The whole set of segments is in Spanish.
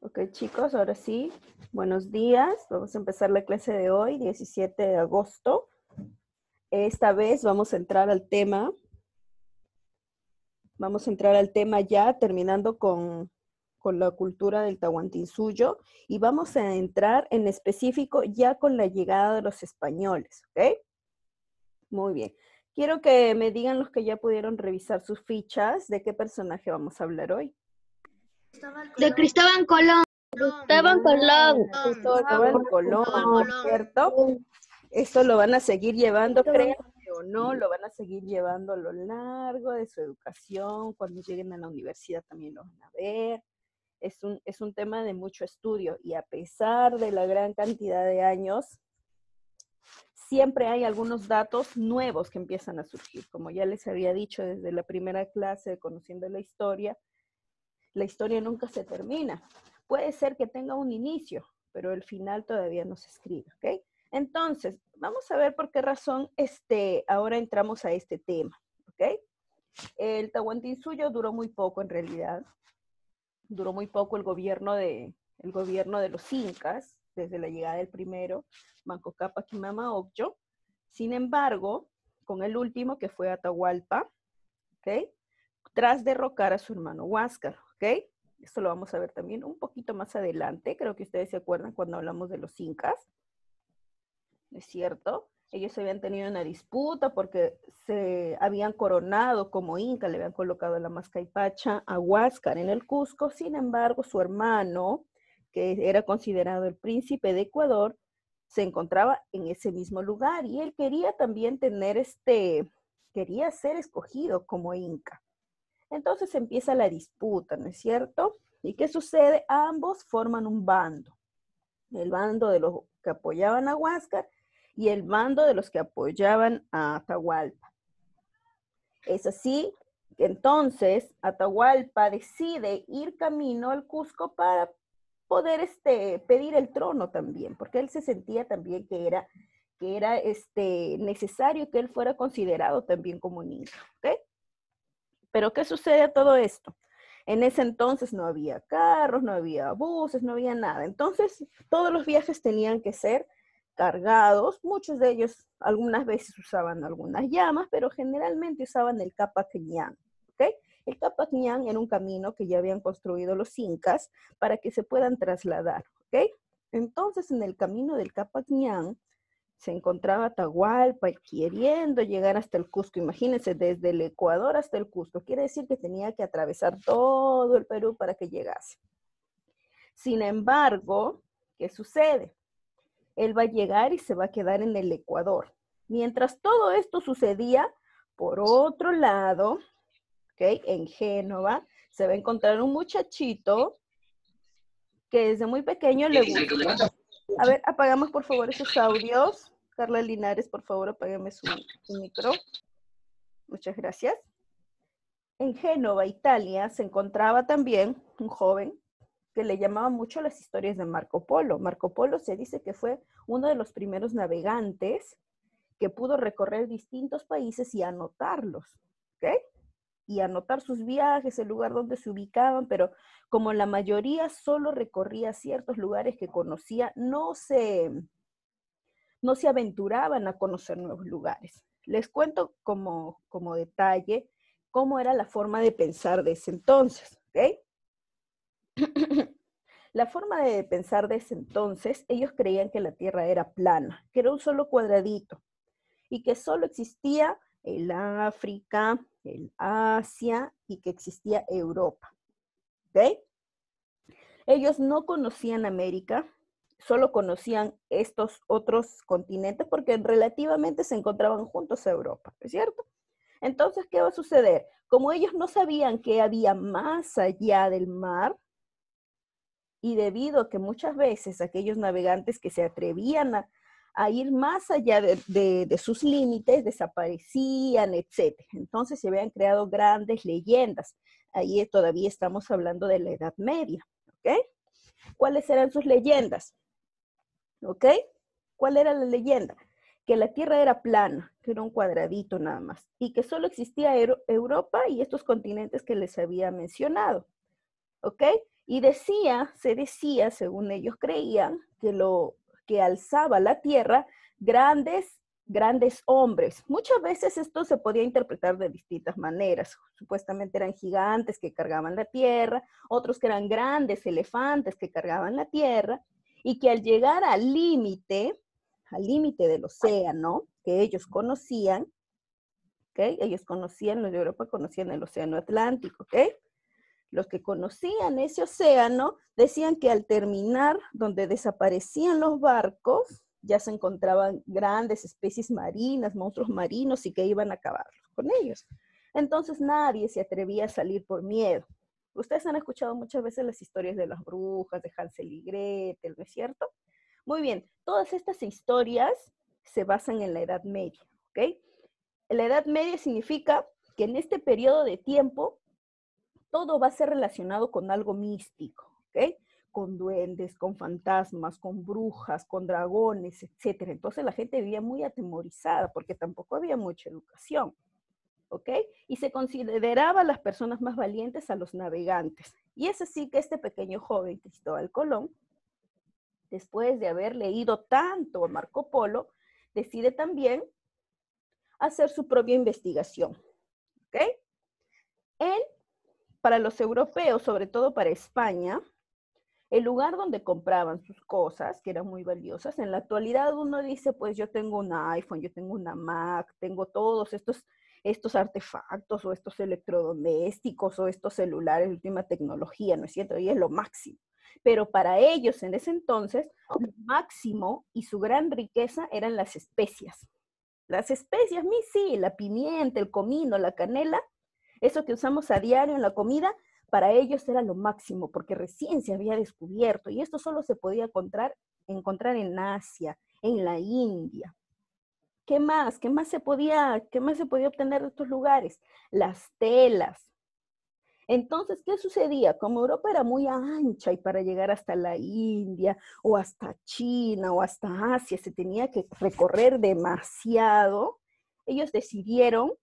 Ok, chicos, ahora sí, buenos días. Vamos a empezar la clase de hoy, 17 de agosto. Esta vez vamos a entrar al tema. Vamos a entrar al tema ya, terminando con la cultura del Tahuantinsuyo, y vamos a entrar en específico ya con la llegada de los españoles, ¿ok? Muy bien. Quiero que me digan los que ya pudieron revisar sus fichas, de qué personaje vamos a hablar hoy. De Cristóbal Colón. Cristóbal Colón. Cristóbal Colón, ¿cierto? Esto lo van a seguir llevando, créanme o no, lo van a seguir llevando a lo largo de su educación. Cuando lleguen a la universidad también lo van a ver. Es un tema de mucho estudio y a pesar de la gran cantidad de años, siempre hay algunos datos nuevos que empiezan a surgir. Como ya les había dicho desde la primera clase de Conociendo la historia nunca se termina. Puede ser que tenga un inicio, pero el final todavía no se escribe, ¿ok? Entonces, vamos a ver por qué razón ahora entramos a este tema, ¿ok? El Tahuantinsuyo duró muy poco en realidad. Duró muy poco el gobierno de los incas, desde la llegada del primero, Manco Cápac y Mama Ocllo. Sin embargo, con el último, que fue Atahualpa, ¿ok? Tras derrocar a su hermano Huáscar, ¿ok? Esto lo vamos a ver también un poquito más adelante. Creo que ustedes se acuerdan cuando hablamos de los incas, ¿no es cierto? Ellos habían tenido una disputa porque se habían coronado como inca, le habían colocado la mascaipacha a Huáscar en el Cusco. Sin embargo, su hermano, que era considerado el príncipe de Ecuador, se encontraba en ese mismo lugar y él quería también quería ser escogido como inca. Entonces empieza la disputa, ¿no es cierto? ¿Y qué sucede? Ambos forman un bando. El bando de los que apoyaban a Huáscar y el bando de los que apoyaban a Atahualpa. Es así que entonces Atahualpa decide ir camino al Cusco para poder pedir el trono también, porque él se sentía también que era necesario que él fuera considerado también como un inca, ¿ok? Pero ¿qué sucede a todo esto? En ese entonces no había carros, no había buses, no había nada. Entonces, todos los viajes tenían que ser cargados. Muchos de ellos algunas veces usaban algunas llamas, pero generalmente usaban el Capac Ñan, ¿ok? El Capac Ñan era un camino que ya habían construido los incas para que se puedan trasladar, ¿ok? Entonces, en el camino del Capac Ñan, se encontraba Atahualpa queriendo llegar hasta el Cusco. Imagínense, desde el Ecuador hasta el Cusco. Quiere decir que tenía que atravesar todo el Perú para que llegase. Sin embargo, ¿qué sucede? Él va a llegar y se va a quedar en el Ecuador. Mientras todo esto sucedía, por otro lado, ¿okay? En Génova, se va a encontrar un muchachito que desde muy pequeño le gusta. A ver, apagamos por favor esos audios. Carla Linares, por favor, apágame su micro. Muchas gracias. En Génova, Italia, se encontraba también un joven que le llamaba mucho las historias de Marco Polo. Marco Polo se dice que fue uno de los primeros navegantes que pudo recorrer distintos países y anotarlos, ¿ok? Y anotar sus viajes, el lugar donde se ubicaban, pero como la mayoría solo recorría ciertos lugares que conocía, no se aventuraban a conocer nuevos lugares. Les cuento como detalle cómo era la forma de pensar de ese entonces, ¿ok? La forma de pensar de ese entonces, ellos creían que la Tierra era plana, que era un solo cuadradito y que solo existía el África, el Asia y que existía Europa, ¿ok? Ellos no conocían América, solo conocían estos otros continentes porque relativamente se encontraban juntos a Europa, ¿es cierto? Entonces, ¿qué va a suceder? Como ellos no sabían qué había más allá del mar, y debido a que muchas veces aquellos navegantes que se atrevían a ir más allá de sus límites desaparecían, etc. Entonces se habían creado grandes leyendas. Ahí todavía estamos hablando de la Edad Media, ¿ok? ¿Cuáles eran sus leyendas? ¿Ok? ¿Cuál era la leyenda? Que la Tierra era plana, que era un cuadradito nada más, y que solo existía Europa y estos continentes que les había mencionado, ¿ok? Y se decía, según ellos creían, que alzaba la tierra grandes hombres. Muchas veces esto se podía interpretar de distintas maneras. Supuestamente eran gigantes que cargaban la tierra, otros que eran grandes elefantes que cargaban la tierra, y que al llegar al límite del océano que ellos conocían, ¿ok? Ellos conocían, los de Europa conocían el océano Atlántico, ¿ok? Los que conocían ese océano decían que al terminar donde desaparecían los barcos, ya se encontraban grandes especies marinas, monstruos marinos, y que iban a acabar con ellos. Entonces nadie se atrevía a salir por miedo. Ustedes han escuchado muchas veces las historias de las brujas, de Hansel y Gretel, ¿no es cierto? Muy bien, todas estas historias se basan en la Edad Media, ¿ok? La Edad Media significa que en este periodo de tiempo todo va a ser relacionado con algo místico, ¿ok? Con duendes, con fantasmas, con brujas, con dragones, etc. Entonces la gente vivía muy atemorizada porque tampoco había mucha educación, ¿ok? Y se consideraba a las personas más valientes a los navegantes. Y es así que este pequeño joven, Cristóbal Colón, después de haber leído tanto a Marco Polo, decide también hacer su propia investigación, ¿ok? Él, para los europeos, sobre todo para España, el lugar donde compraban sus cosas, que eran muy valiosas, en la actualidad uno dice, pues yo tengo un iPhone, yo tengo una Mac, tengo todos estos artefactos o estos electrodomésticos o estos celulares de última tecnología, ¿no es cierto? Y es lo máximo. Pero para ellos en ese entonces, lo máximo y su gran riqueza eran las especias. Las especias, sí, la pimienta, el comino, la canela, eso que usamos a diario en la comida, para ellos era lo máximo, porque recién se había descubierto, y esto solo se podía encontrar en Asia, en la India. ¿Qué más? ¿Qué más se podía obtener de estos lugares? Las telas. Entonces, ¿qué sucedía? Como Europa era muy ancha y para llegar hasta la India o hasta China o hasta Asia se tenía que recorrer demasiado, ellos decidieron,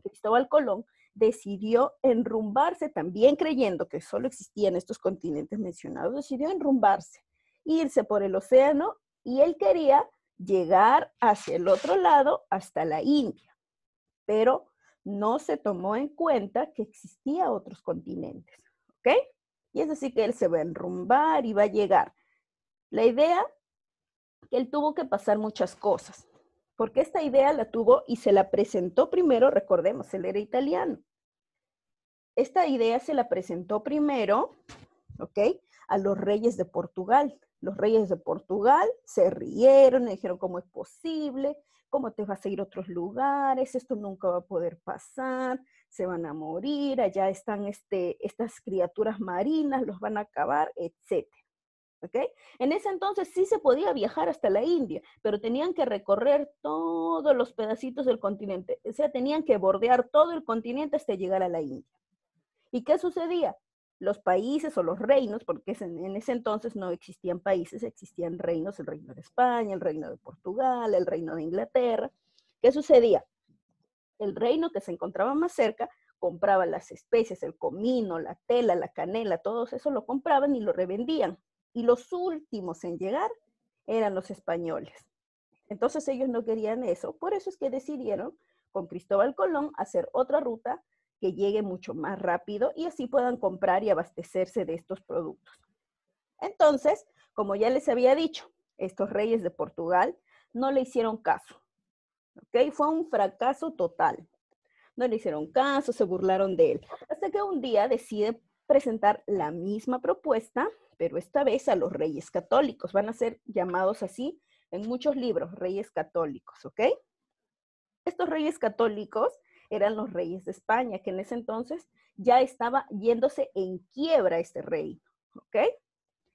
Cristóbal Colón decidió enrumbarse, también creyendo que solo existían estos continentes mencionados, decidió enrumbarse, irse por el océano, y él quería llegar hacia el otro lado, hasta la India, pero no se tomó en cuenta que existían otros continentes, ¿ok? Y es así que él se va a enrumbar y va a llegar. La idea que él tuvo que pasar muchas cosas, porque esta idea la tuvo y se la presentó primero, recordemos, él era italiano. Esta idea se la presentó primero, ¿ok? A los reyes de Portugal. Los reyes de Portugal se rieron y dijeron, ¿cómo es posible? ¿Cómo te vas a ir a otros lugares? Esto nunca va a poder pasar, se van a morir, allá están estas criaturas marinas, los van a acabar, etc. ¿Ok? En ese entonces sí se podía viajar hasta la India, pero tenían que recorrer todos los pedacitos del continente. O sea, tenían que bordear todo el continente hasta llegar a la India. ¿Y qué sucedía? Los países o los reinos, porque en ese entonces no existían países, existían reinos, el reino de España, el reino de Portugal, el reino de Inglaterra. ¿Qué sucedía? El reino que se encontraba más cerca compraba las especies, el comino, la tela, la canela, todo eso lo compraban y lo revendían. Y los últimos en llegar eran los españoles. Entonces ellos no querían eso, por eso es que decidieron con Cristóbal Colón hacer otra ruta que llegue mucho más rápido y así puedan comprar y abastecerse de estos productos. Entonces, como ya les había dicho, estos reyes de Portugal no le hicieron caso, ¿ok? Fue un fracaso total. No le hicieron caso, se burlaron de él. Hasta que un día decide presentar la misma propuesta, pero esta vez a los reyes católicos. Van a ser llamados así en muchos libros, reyes católicos, ¿ok? Estos reyes católicos eran los reyes de España, que en ese entonces ya estaba yéndose en quiebra este reino, ¿ok?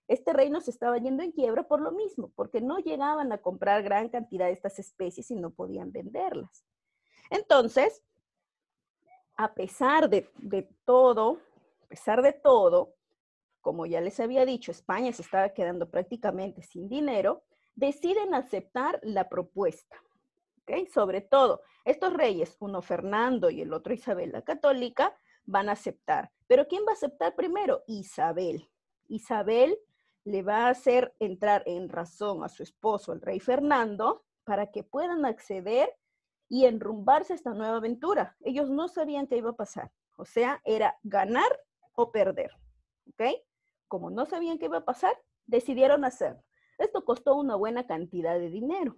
Este reino se estaba yendo en quiebra por lo mismo, porque no llegaban a comprar gran cantidad de estas especies y no podían venderlas. Entonces, a pesar de todo, como ya les había dicho, España se estaba quedando prácticamente sin dinero, deciden aceptar la propuesta. ¿Okay? Sobre todo, estos reyes, uno Fernando y el otro Isabel la Católica, van a aceptar. Pero ¿quién va a aceptar primero? Isabel. Isabel le va a hacer entrar en razón a su esposo, el rey Fernando, para que puedan acceder y enrumbarse a esta nueva aventura. Ellos no sabían qué iba a pasar. O sea, era ganar o perder. ¿Ok? Como no sabían qué iba a pasar, decidieron hacerlo. Esto costó una buena cantidad de dinero.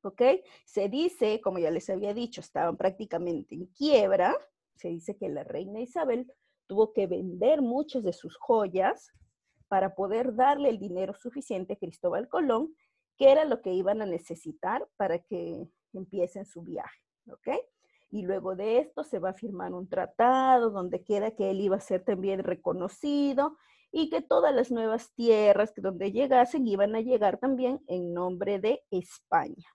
¿Ok? Se dice, como ya les había dicho, estaban prácticamente en quiebra. Se dice que la reina Isabel tuvo que vender muchas de sus joyas para poder darle el dinero suficiente a Cristóbal Colón, que era lo que iban a necesitar para que empiecen su viaje. ¿Ok? Y luego de esto se va a firmar un tratado donde queda que él iba a ser también reconocido y que todas las nuevas tierras que donde llegasen iban a llegar también en nombre de España.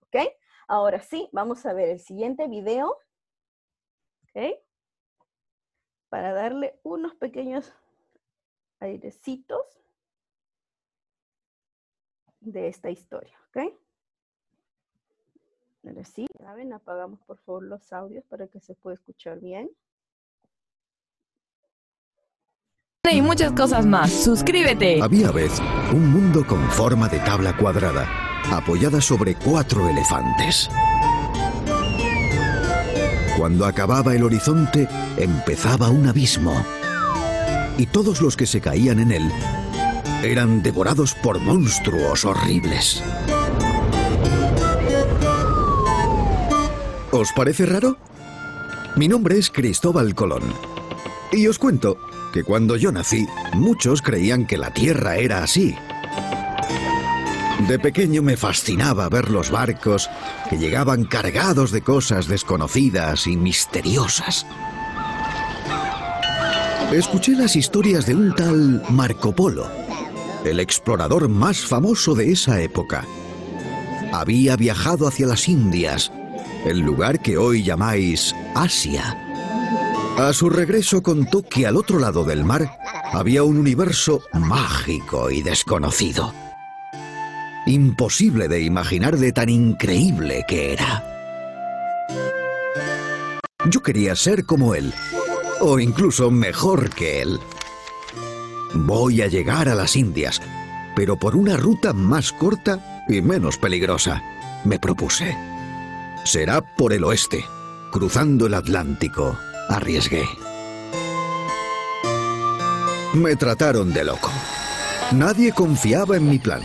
¿Ok? Ahora sí, vamos a ver el siguiente video. ¿Ok? Para darle unos pequeños airecitos de esta historia. ¿Ok? Ahora sí, ¿saben? Apagamos por favor los audios para que se pueda escuchar bien. Y muchas cosas más. Suscríbete. Había vez un mundo con forma de tabla cuadrada, apoyada sobre 4 elefantes. Cuando acababa el horizonte, empezaba un abismo. Y todos los que se caían en él eran devorados por monstruos horribles. ¿Os parece raro? Mi nombre es Cristóbal Colón. Y os cuento que cuando yo nací, muchos creían que la Tierra era así. De pequeño me fascinaba ver los barcos que llegaban cargados de cosas desconocidas y misteriosas. Escuché las historias de un tal Marco Polo, el explorador más famoso de esa época. Había viajado hacia las Indias, el lugar que hoy llamáis Asia. A su regreso contó que al otro lado del mar había un universo mágico y desconocido. Imposible de imaginar de tan increíble que era. Yo quería ser como él, o incluso mejor que él. Voy a llegar a las Indias, pero por una ruta más corta y menos peligrosa, me propuse. Será por el oeste, cruzando el Atlántico. Arriesgué. Me trataron de loco. Nadie confiaba en mi plan.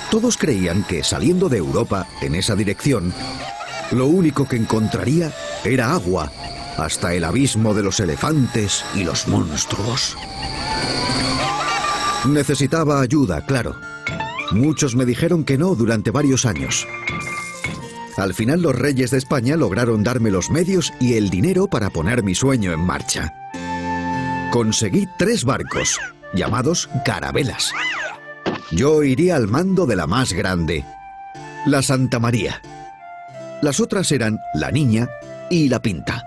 Todos creían que saliendo de Europa en esa dirección, lo único que encontraría era agua, hasta el abismo de los elefantes y los monstruos. Necesitaba ayuda, claro. Muchos me dijeron que no durante varios años. Al final los reyes de España lograron darme los medios y el dinero para poner mi sueño en marcha. Conseguí 3 barcos, llamados carabelas. Yo iría al mando de la más grande, la Santa María. Las otras eran la Niña y la Pinta.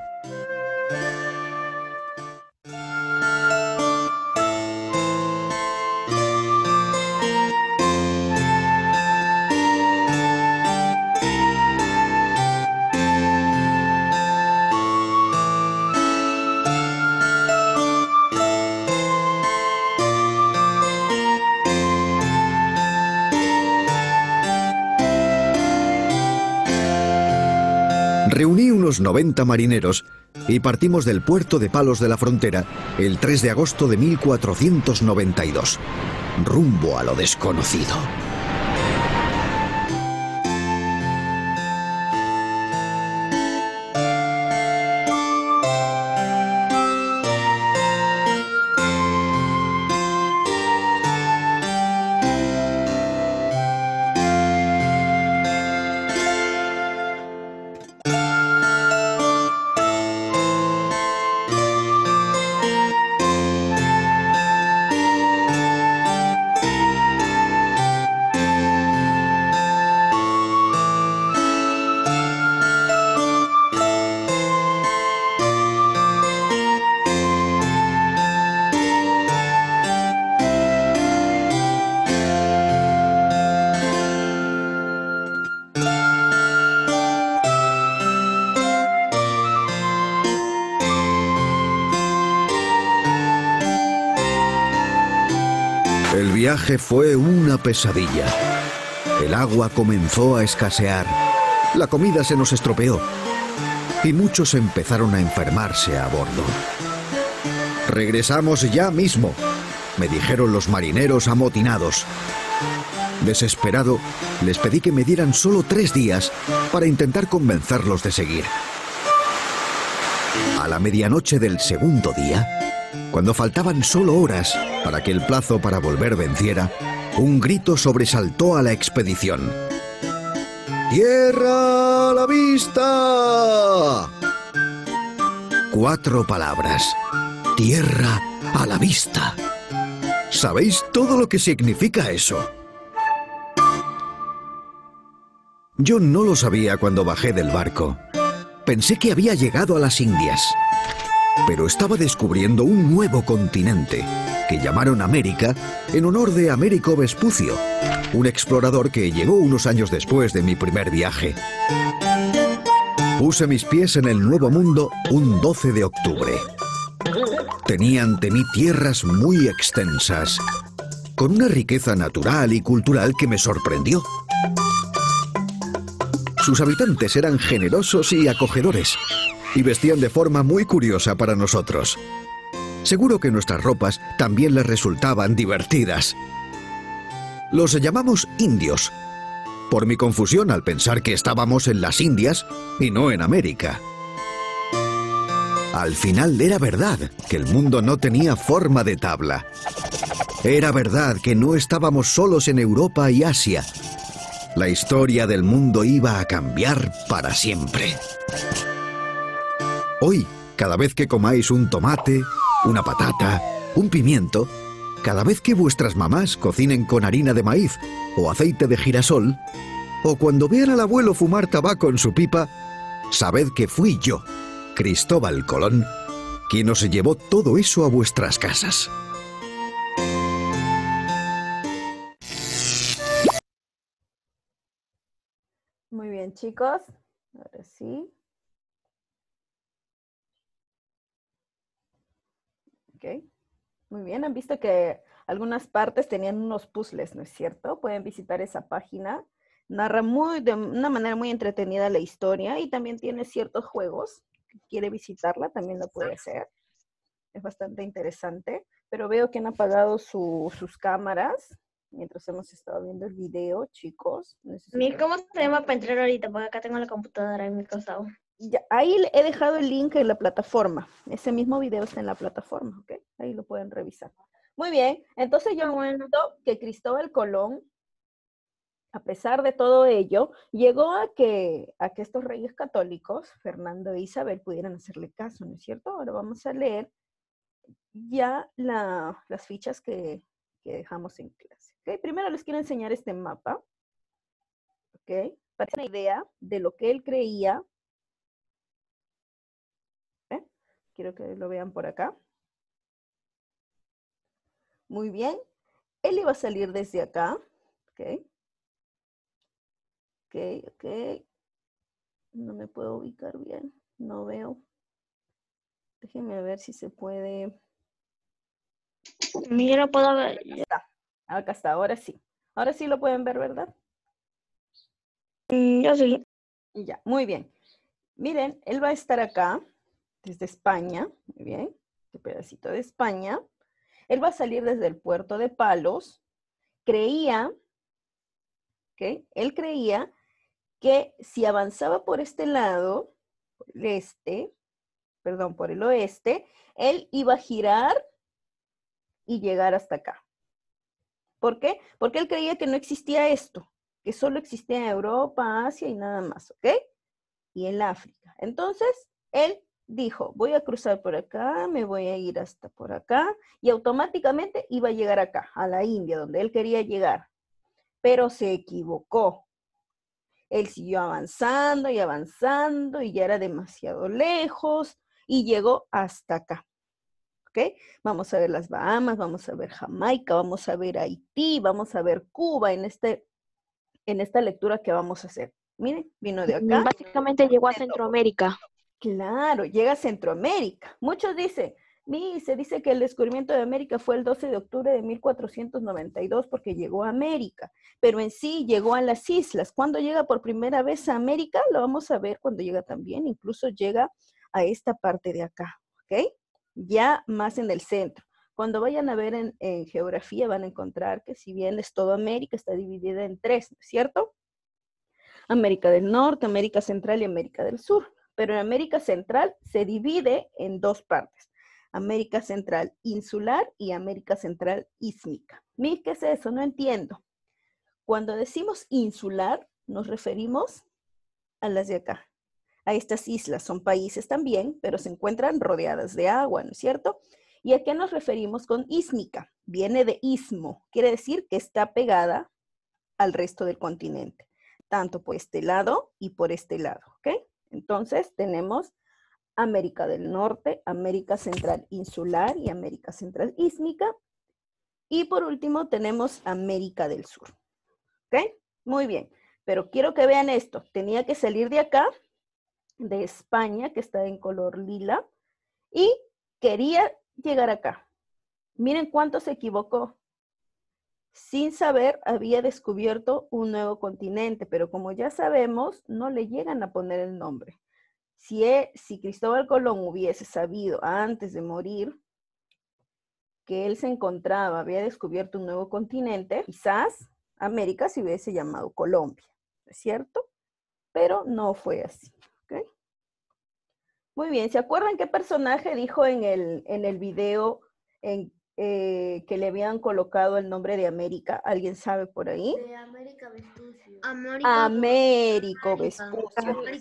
Reuní unos 90 marineros y partimos del puerto de Palos de la Frontera el 3 de agosto de 1492, rumbo a lo desconocido. El viaje fue una pesadilla. El agua comenzó a escasear, la comida se nos estropeó y muchos empezaron a enfermarse a bordo. «Regresamos ya mismo», me dijeron los marineros amotinados. Desesperado, les pedí que me dieran solo 3 días para intentar convencerlos de seguir. A la medianoche del segundo día, cuando faltaban solo horas para que el plazo para volver venciera, un grito sobresaltó a la expedición. ¡Tierra a la vista! 4 palabras. Tierra a la vista. ¿Sabéis todo lo que significa eso? Yo no lo sabía cuando bajé del barco. Pensé que había llegado a las Indias. Pero estaba descubriendo un nuevo continente, que llamaron América, en honor de Américo Vespucio, un explorador que llegó unos años después de mi primer viaje. Puse mis pies en el Nuevo Mundo un 12 de octubre. Tenía ante mí tierras muy extensas, con una riqueza natural y cultural que me sorprendió. Sus habitantes eran generosos y acogedores, y vestían de forma muy curiosa para nosotros. Seguro que nuestras ropas también les resultaban divertidas. Los llamamos indios, por mi confusión al pensar que estábamos en las Indias y no en América. Al final era verdad que el mundo no tenía forma de tabla. Era verdad que no estábamos solos en Europa y Asia. La historia del mundo iba a cambiar para siempre. Hoy, cada vez que comáis un tomate, una patata, un pimiento, cada vez que vuestras mamás cocinen con harina de maíz o aceite de girasol, o cuando vean al abuelo fumar tabaco en su pipa, sabed que fui yo, Cristóbal Colón, quien os llevó todo eso a vuestras casas. Muy bien, chicos. Ahora sí. Ok. Muy bien, han visto que algunas partes tenían unos puzzles, ¿no es cierto? Pueden visitar esa página. Narra de una manera muy entretenida la historia y también tiene ciertos juegos. Si quiere visitarla, también lo puede hacer. Es bastante interesante. Pero veo que han apagado sus cámaras mientras hemos estado viendo el video, chicos. ¿Cómo se llama para entrar ahorita? Porque acá tengo la computadora en mi costado. Ya, ahí he dejado el link en la plataforma. Ese mismo video está en la plataforma, ¿ok? Ahí lo pueden revisar. Muy bien, entonces yo cuento que Cristóbal Colón, a pesar de todo ello, llegó a que estos reyes católicos, Fernando e Isabel, pudieran hacerle caso, ¿no es cierto? Ahora vamos a leer ya las fichas que dejamos en clase. ¿Okay? Primero les quiero enseñar este mapa, ¿ok? Para tener una idea de lo que él creía. Quiero que lo vean por acá. Muy bien. Él iba a salir desde acá. Ok. Ok. No me puedo ubicar bien. No veo. Déjenme ver si se puede. Yo lo puedo ver. Acá está. Ahora sí. Ahora sí lo pueden ver, ¿verdad? Yo sí. Ya. Muy bien. Miren, él va a estar acá. Desde España, muy bien, este pedacito de España. Él va a salir desde el puerto de Palos. Él creía que si avanzaba por este lado, por el oeste, él iba a girar y llegar hasta acá. ¿Por qué? Porque él creía que no existía esto, que solo existía en Europa, Asia y nada más, ¿ok? Y en África. Entonces, él dijo, voy a cruzar por acá, me voy a ir hasta por acá, y automáticamente iba a llegar acá, a la India, donde él quería llegar. Pero se equivocó. Él siguió avanzando y avanzando, y ya era demasiado lejos, y llegó hasta acá. ¿Ok? Vamos a ver las Bahamas, vamos a ver Jamaica, vamos a ver Haití, vamos a ver Cuba en esta lectura que vamos a hacer. Miren, vino de acá. Básicamente llegó a Centroamérica. Claro, llega a Centroamérica. Muchos dicen, Se dice que el descubrimiento de América fue el 12 de octubre de 1492 porque llegó a América, pero en sí llegó a las islas. ¿Cuándo llega por primera vez a América? Lo vamos a ver cuando llega también, incluso llega a esta parte de acá, ¿ok? Ya más en el centro. Cuando vayan a ver en geografía van a encontrar que si bien es toda América, está dividida en tres, ¿no es cierto? América del Norte, América Central y América del Sur. Pero en América Central se divide en dos partes. América Central insular y América Central ísmica. ¿Qué es eso? No entiendo. Cuando decimos insular, nos referimos a las de acá, a estas islas. Son países también, pero se encuentran rodeadas de agua, ¿no es cierto? ¿Y a qué nos referimos con ísmica? Viene de istmo, quiere decir que está pegada al resto del continente, tanto por este lado y por este lado, ¿ok? Entonces tenemos América del Norte, América Central insular y América Central ísmica. Y por último tenemos América del Sur. ¿Ok? Muy bien. Pero quiero que vean esto. Tenía que salir de acá, de España, que está en color lila, y quería llegar acá. Miren cuánto se equivocó. Sin saber, había descubierto un nuevo continente, pero como ya sabemos, no le llegan a poner el nombre. Si Cristóbal Colón hubiese sabido antes de morir que él se encontraba, había descubierto un nuevo continente, quizás América se hubiese llamado Colombia, ¿es cierto? Pero no fue así, ¿ok? Muy bien, ¿se acuerdan qué personaje dijo en el video que le habían colocado el nombre de América? ¿Alguien sabe por ahí? De América Vespucio. Américo Vespucio,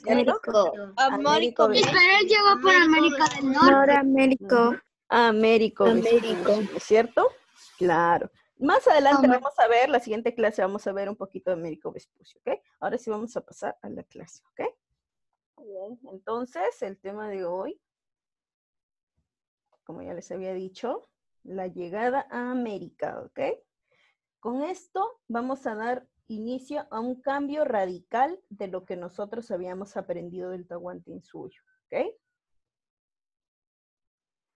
¿cierto? Américo Vespucio. Pero él llegó por América del Norte. Noramérico. Américo Vespucio, ¿es cierto? Claro. Más adelante vamos a ver, la siguiente clase vamos a ver un poquito de Américo Vespucio, ¿ok? Ahora sí vamos a pasar a la clase, ¿ok? Bien, entonces el tema de hoy, como ya les había dicho, la llegada a América, ¿ok? Con esto vamos a dar inicio a un cambio radical de lo que nosotros habíamos aprendido del Tahuantinsuyo, ¿ok?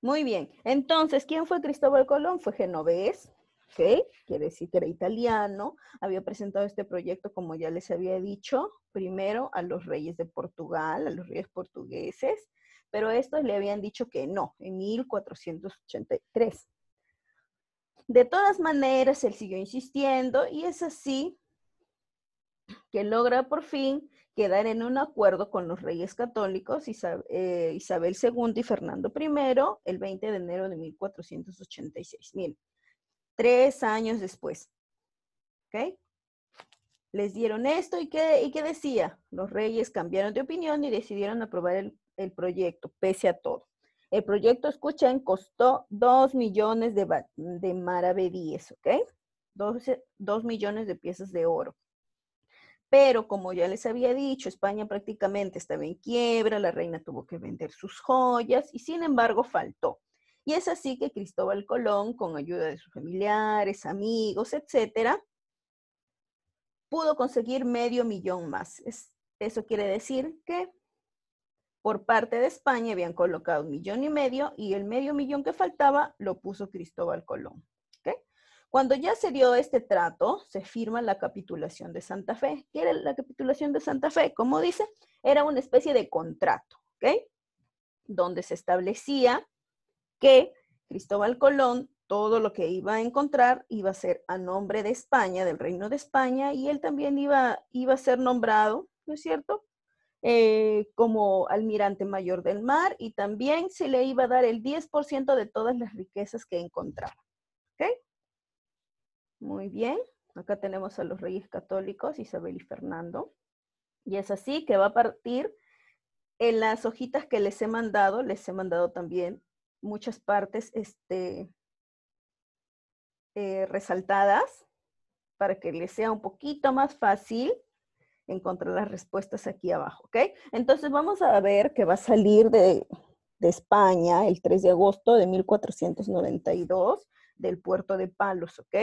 Muy bien, entonces, ¿quién fue Cristóbal Colón? Fue genovés, ¿ok? Quiere decir que era italiano, había presentado este proyecto, como ya les había dicho, primero a los reyes de Portugal, a los reyes portugueses, pero estos le habían dicho que no, en 1483. De todas maneras, él siguió insistiendo y es así que logra por fin quedar en un acuerdo con los reyes católicos, Isabel II y Fernando I, el 20 de enero de 1486. Miren, 3 años después. ¿Ok? Les dieron esto y ¿qué decía? Los reyes cambiaron de opinión y decidieron aprobar el proyecto, pese a todo. El proyecto, escuchen, costó 2 millones de maravedíes, ¿ok? 2 millones de piezas de oro. Pero como ya les había dicho, España prácticamente estaba en quiebra, la reina tuvo que vender sus joyas y sin embargo faltó. Y es así que Cristóbal Colón, con ayuda de sus familiares, amigos, etcétera, pudo conseguir medio millón más. Eso quiere decir que por parte de España habían colocado 1,5 millones y el medio millón que faltaba lo puso Cristóbal Colón. ¿Okay? Cuando ya se dio este trato, se firma la capitulación de Santa Fe. ¿Qué era la capitulación de Santa Fe? Como dice, era una especie de contrato, ¿ok? Donde se establecía que Cristóbal Colón, todo lo que iba a encontrar iba a ser a nombre de España, del Reino de España, y él también iba a ser nombrado, ¿no es cierto?, como almirante mayor del mar, y también se le iba a dar el 10% de todas las riquezas que encontraba. ¿Ok? Muy bien. Acá tenemos a los reyes católicos, Isabel y Fernando. Y es así que va a partir en las hojitas que les he mandado también muchas partes resaltadas para que les sea un poquito más fácil encontrar las respuestas aquí abajo, ¿ok? Entonces vamos a ver que va a salir de España el 3 de agosto de 1492 del puerto de Palos, ¿ok?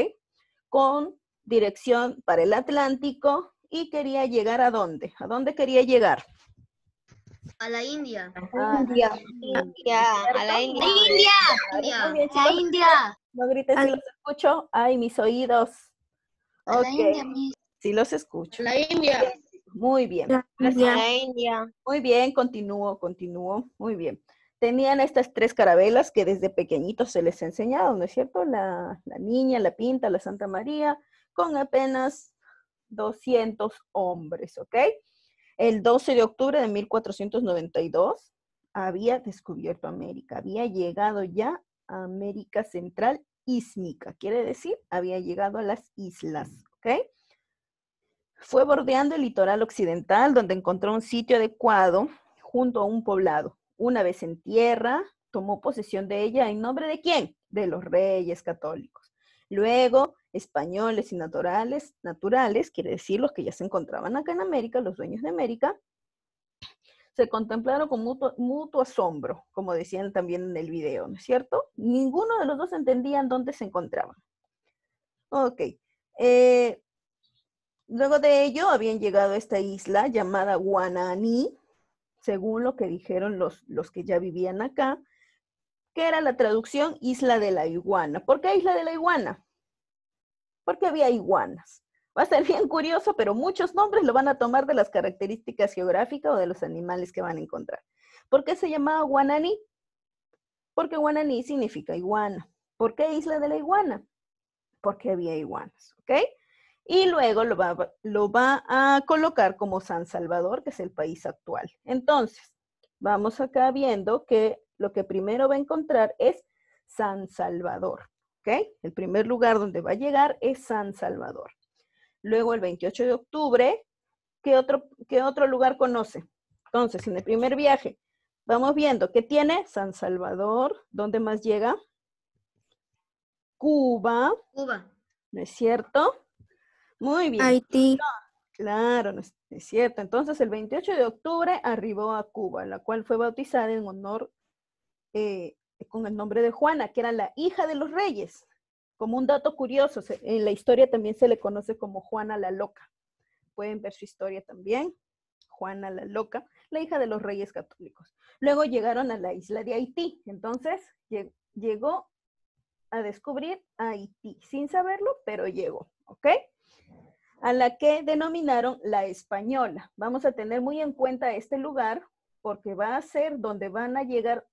Con dirección para el Atlántico y quería llegar ¿a dónde? ¿A dónde quería llegar? A la India. India. A la India. Muy bien, chicos. India. No grites si los escucho. Ay, mis oídos. A la India, Ok, Miss. sí los escucho. La India. Muy bien. A la India. Muy bien, continúo. Muy bien. Tenían estas 3 carabelas que desde pequeñitos se les ha enseñado, ¿no es cierto? La Niña, la Pinta, la Santa María, con apenas 200 hombres, ¿ok? El 12 de octubre de 1492 había descubierto América, había llegado ya a América Central Ísmica, quiere decir, había llegado a las islas, ¿ok? Fue bordeando el litoral occidental donde encontró un sitio adecuado junto a un poblado. Una vez en tierra, tomó posesión de ella en nombre de ¿quién? De los reyes católicos. Luego, españoles y naturales, quiere decir los que ya se encontraban acá en América, los dueños de América, se contemplaron con mutuo asombro, como decían también en el video, ¿no es cierto? Ninguno de los dos entendían dónde se encontraban. Ok. Luego de ello habían llegado a esta isla llamada Guananí, según lo que dijeron los que ya vivían acá, que era la traducción Isla de la Iguana. ¿Por qué Isla de la Iguana? Porque había iguanas. Va a ser bien curioso, pero muchos nombres lo van a tomar de las características geográficas o de los animales que van a encontrar. ¿Por qué se llamaba Guananí? Porque Guananí significa iguana. ¿Por qué Isla de la Iguana? Porque había iguanas, ¿ok? Y luego lo va a colocar como San Salvador, que es el país actual. Entonces, vamos acá viendo que lo que primero va a encontrar es San Salvador, ¿ok? El primer lugar donde va a llegar es San Salvador. Luego, el 28 de octubre, ¿qué otro lugar conoce? Entonces, en el primer viaje, vamos viendo que tiene San Salvador. ¿Dónde más llega? Cuba. Cuba. ¿No es cierto? Muy bien. Haití. Claro, no es cierto. Entonces, el 28 de octubre arribó a Cuba, la cual fue bautizada en honor, con el nombre de Juana, que era la hija de los reyes. Como un dato curioso, en la historia también se le conoce como Juana la Loca. Pueden ver su historia también. Juana la Loca, la hija de los reyes católicos. Luego llegaron a la isla de Haití. Entonces, llegó a descubrir Haití, sin saberlo, pero llegó, ¿ok? A la que denominaron la Española. Vamos a tener muy en cuenta este lugar porque va a ser donde van a llegar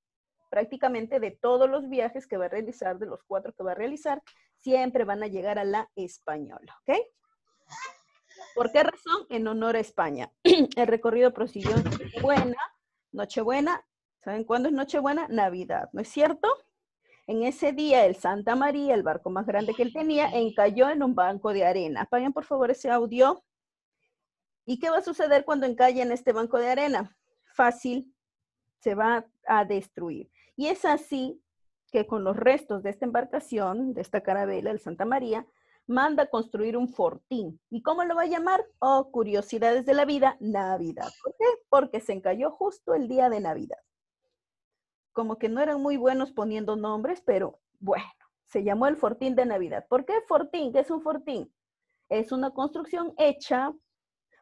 prácticamente de todos los viajes que va a realizar, de los 4 que va a realizar, siempre van a llegar a la Española, ¿ok? ¿Por qué razón? En honor a España. El recorrido prosiguió en Nochebuena. ¿Saben cuándo es Nochebuena? Navidad, ¿no es cierto? En ese día, el Santa María, el barco más grande que él tenía, encalló en un banco de arena. Apaguen, por favor, ese audio. ¿Y qué va a suceder cuando encalle en este banco de arena? Fácil, se va a destruir. Y es así que con los restos de esta embarcación, de esta carabela, el Santa María, manda a construir un fortín. ¿Y cómo lo va a llamar? Oh, curiosidades de la vida, Navidad. ¿Por qué? Porque se encalló justo el día de Navidad. Como que no eran muy buenos poniendo nombres, pero bueno, se llamó el Fortín de Navidad. ¿Por qué fortín? ¿Qué es un fortín? Es una construcción hecha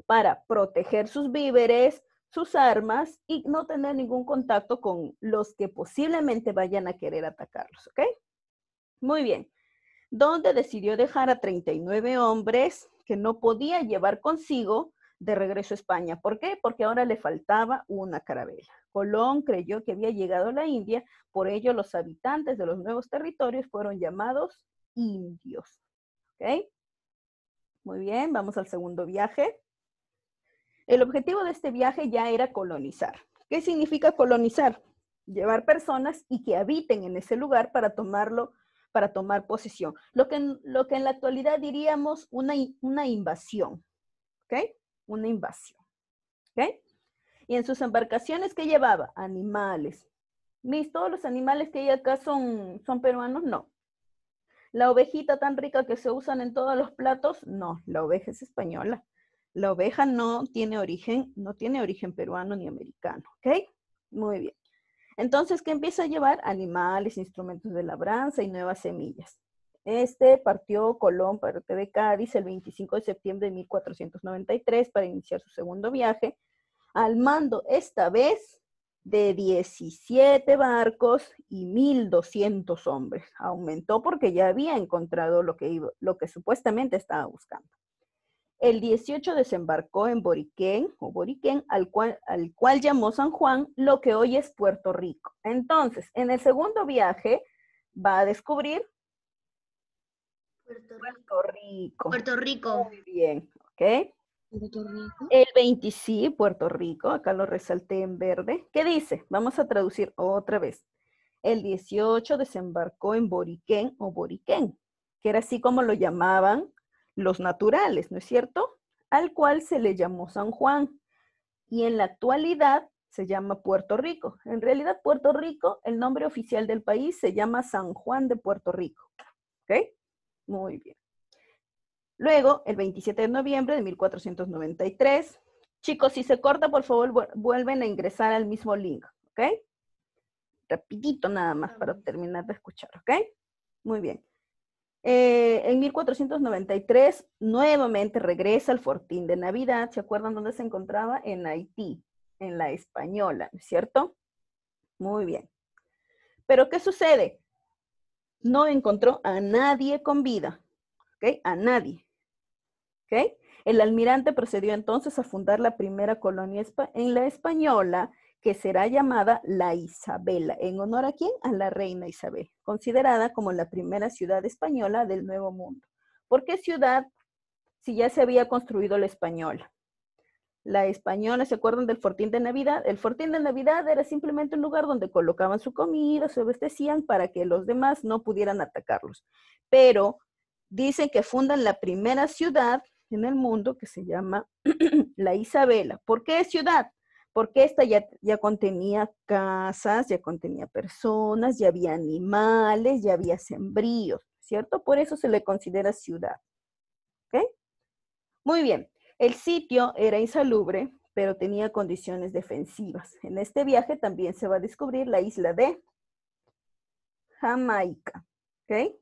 para proteger sus víveres, sus armas y no tener ningún contacto con los que posiblemente vayan a querer atacarlos, ¿ok? Muy bien. Donde decidió dejar a 39 hombres que no podía llevar consigo de regreso a España. ¿Por qué? Porque ahora le faltaba una carabela. Colón creyó que había llegado a la India, por ello los habitantes de los nuevos territorios fueron llamados indios. ¿Ok? Muy bien, vamos al segundo viaje. El objetivo de este viaje ya era colonizar. ¿Qué significa colonizar? Llevar personas y que habiten en ese lugar para tomarlo, para tomar posesión. Lo que en la actualidad diríamos una invasión. ¿Ok? Una invasión. ¿Ok? Y en sus embarcaciones, ¿qué llevaba? Animales. ¿Todos los animales que hay acá son peruanos? No. ¿La ovejita tan rica que se usan en todos los platos? No, la oveja es española. La oveja no tiene origen peruano ni americano, ¿ok? Muy bien. Entonces, ¿qué empieza a llevar? Animales, instrumentos de labranza y nuevas semillas. Partió Colón parte de Cádiz el 25 de septiembre de 1493 para iniciar su segundo viaje, al mando esta vez de 17 barcos y 1,200 hombres. Aumentó porque ya había encontrado lo que supuestamente estaba buscando. El 18 desembarcó en Boriquén, al cual llamó San Juan, lo que hoy es Puerto Rico. Entonces, en el segundo viaje va a descubrir Puerto Rico. Puerto Rico. Muy bien, ¿ok? El 20, sí, Puerto Rico, acá lo resalté en verde. ¿Qué dice? Vamos a traducir otra vez. El 18 desembarcó en Boriquén, que era así como lo llamaban los naturales, ¿no es cierto? Al cual se le llamó San Juan. Y en la actualidad se llama Puerto Rico. En realidad, Puerto Rico, el nombre oficial del país se llama San Juan de Puerto Rico. ¿Ok? Muy bien. Luego, el 27 de noviembre de 1493. Chicos, si se corta, por favor, vuelven a ingresar al mismo link. ¿Ok? Rapidito nada más para terminar de escuchar. ¿Ok? Muy bien. En 1493, nuevamente regresa al Fortín de Navidad. ¿Se acuerdan dónde se encontraba? En Haití, en la Española, ¿no es cierto? Muy bien. Pero ¿qué sucede? No encontró a nadie con vida, ¿ok? A nadie, ¿ok? El almirante procedió entonces a fundar la primera colonia en la Española, que será llamada la Isabela. ¿En honor a quién? A la reina Isabel, considerada como la primera ciudad española del Nuevo Mundo. ¿Por qué ciudad si ya se había construido la Española? La Española, ¿se acuerdan del Fortín de Navidad? El Fortín de Navidad era simplemente un lugar donde colocaban su comida, se abastecían para que los demás no pudieran atacarlos. Pero dicen que fundan la primera ciudad en el mundo que se llama la Isabela. ¿Por qué ciudad? Porque esta ya contenía casas, ya contenía personas, ya había animales, ya había sembríos, ¿cierto? Por eso se le considera ciudad. ¿Ok? Muy bien. El sitio era insalubre, pero tenía condiciones defensivas. En este viaje también se va a descubrir la isla de Jamaica. ¿Ok?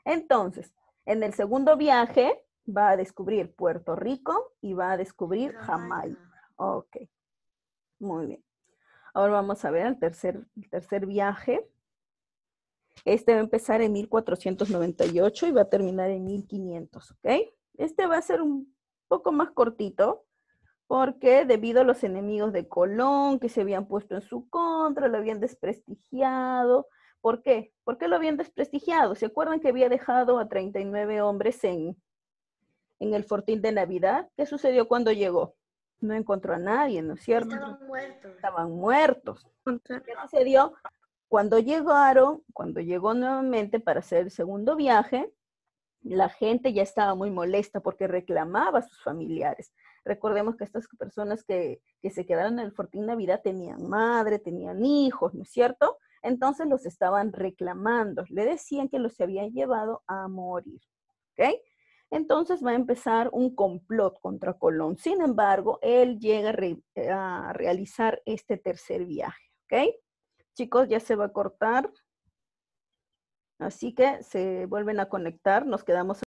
Entonces, en el segundo viaje va a descubrir Puerto Rico y va a descubrir Jamaica. Ok. Muy bien. Ahora vamos a ver el tercer viaje. Este va a empezar en 1498 y va a terminar en 1500, ¿ok? Este va a ser un poco más cortito porque debido a los enemigos de Colón que se habían puesto en su contra, lo habían desprestigiado. ¿Por qué? ¿Por qué lo habían desprestigiado? ¿Se acuerdan que había dejado a 39 hombres en el Fortín de Navidad? ¿Qué sucedió cuando llegó? No encontró a nadie, ¿no es cierto? Estaban muertos. Estaban muertos. ¿Qué sucedió? Cuando llegó nuevamente para hacer el segundo viaje, la gente ya estaba muy molesta porque reclamaba a sus familiares. Recordemos que estas personas que se quedaron en el Fortín Navidad tenían madre, tenían hijos, ¿no es cierto? Entonces los estaban reclamando. Le decían que los habían llevado a morir, ¿ok? Entonces va a empezar un complot contra Colón. Sin embargo, él llega a realizar este tercer viaje, ¿ok? Chicos, ya se va a cortar. Así que se vuelven a conectar. Nos quedamos